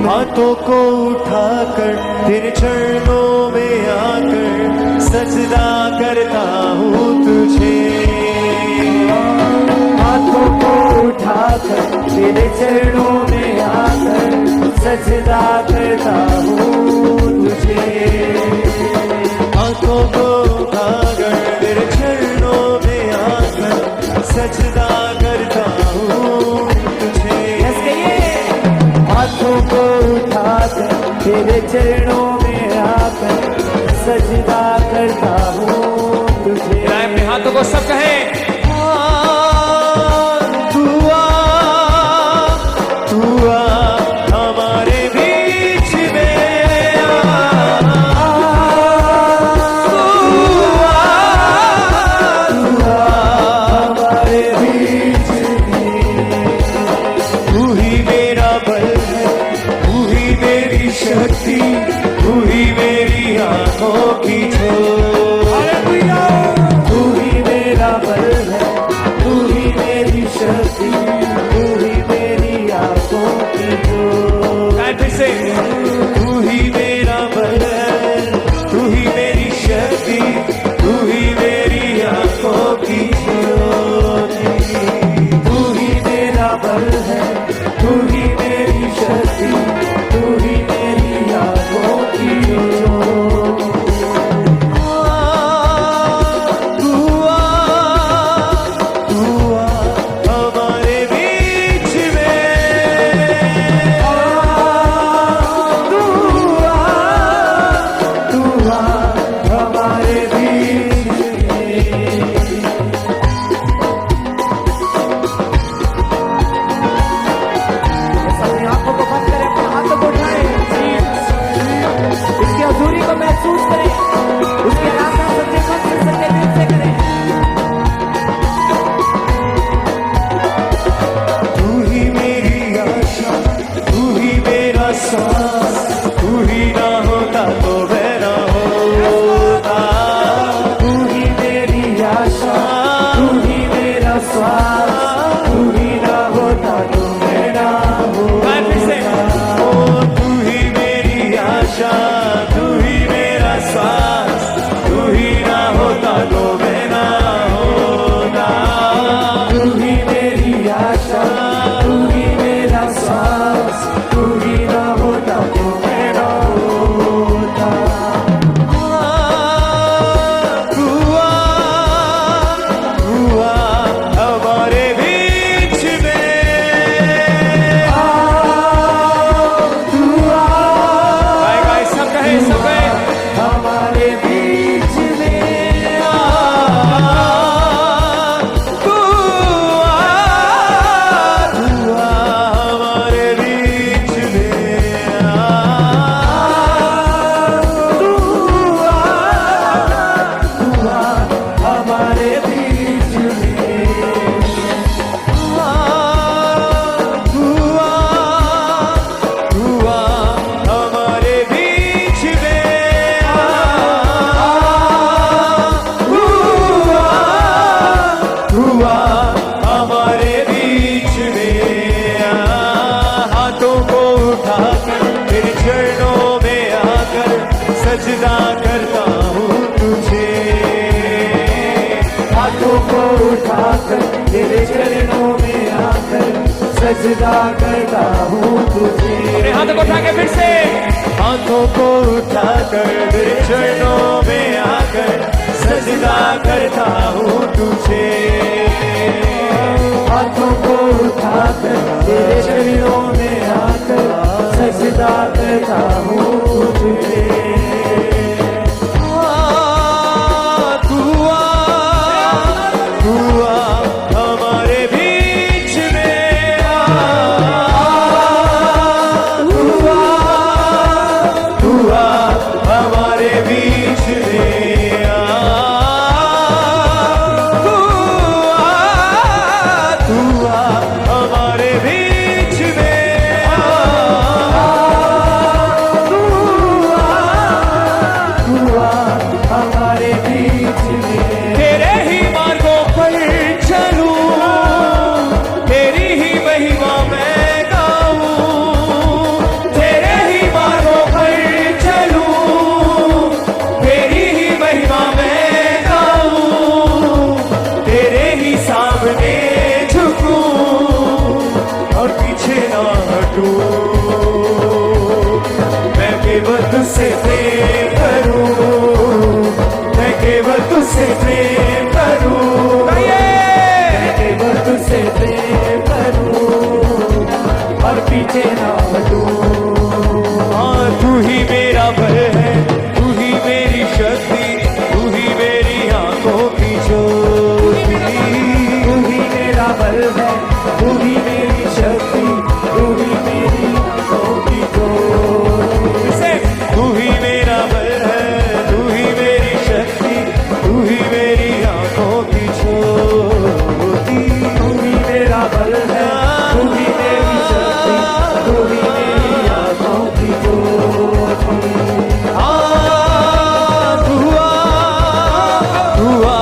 हाथों को उठाकर तेरे चरणों में आकर सजदा करता हूँ तुझे। हाथों को उठाकर तेरे चरणों में आकर सजदा करता हूँ तुझे। हाथों को उठाकर तेरे चरणों में आकर सजदा करता हूँ तुझे। हाथों को उठाकर तेरे चरणों में आकर सजदा करता हूँ तुझे। अपने हाथों को सब कहें, हमारे बीच में हमारे बीच में तू ही मेरा बल है, तू ही मेरी शक्ति, तू ही मेरी आंखों की ज्योत। तू ही मेरा बल है, तू ही मेरी शक्ति, तू ही मेरी आंखों की ज्योत। फिर से तू ही मेरा बल है, तू ही मेरी शक्ति, तू ही मेरी आंखों की ज्योति। तू ही मेरा बल है, तू ही मेरी शक्ति, तू ही मेरी आंखों की ज्योत। तू आ हमारे बीच में। तू आ हमारे बीच में। अपनी आंखों को बंद करें, अपने हाथों को उठाएं, इसकी हजूरी को महसूस करें, उसके आराधना सच्चे मन से सच्चे दिल से करें। तू ही मेरी आशा, तू ही मेरा सांस, तू ही ना होता तो मैं ना होता। तू ही मेरी आशा, तू ही मेरा श्वास, तू ही ना होता तो मैं ना होता। ओ तू ही मेरी आशा, तू ही मेरा सांस, तू ही ना होता तो मैं ना होता। तू ही मेरी आशा, तू ही मेरा श्वास, तू ही ना होता तो मैं ना होता। तू आ हमारे बीच में। तू आ गाइस सब कहें, सब कहें, हमारे बीच में। तू आ हमारे बीच में। हमारे बीच में। हमारे बीच में। हमारे बीच में। हाथों को उठाकर तेरे चरणों में आकर सजदा करता हूँ तुझे। हाथों को उठाकर तेरे चरणों में आकर सजदा करता हूँ तुझे। अपने हाथों को उठा के फिर से हाथों को उठाकर तेरे चरणों में आकर सजदा करता हूँ तुझे। हाथों को उठाकर तेरे चरणों में आकर सजदा करता हूँ तुझे। तू आ हमारे बीच में। तू आ हमारे बीच में। तू आ हमारे बीच में। प्रेम करूं, गाइए मैं केवल तुझसे प्रेम करूं और पीछे ना हटूं। हाँ तू ही मेरा बल है, तू ही मेरी शक्ति, तू ही मेरी आंखों की ज्योति। तू ही मेरा बल है, तू ही मेरी शक्ति, तू ही मेरी आंखों की ज्योति। फिर से तू ही मेरा बल है, तू ही मेरी शक्ति, तू ही मेरी आंखों की ज्योति। तू ही मेरा बल है, तू ही मेरी शक्ति, तू ही मेरी आंखों की ज्योति। तू आ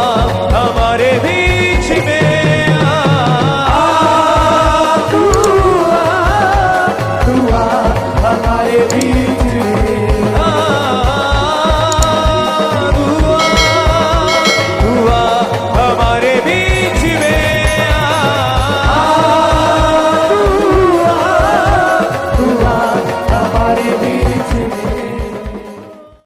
हमारे बीच में तू आ हमारे बीच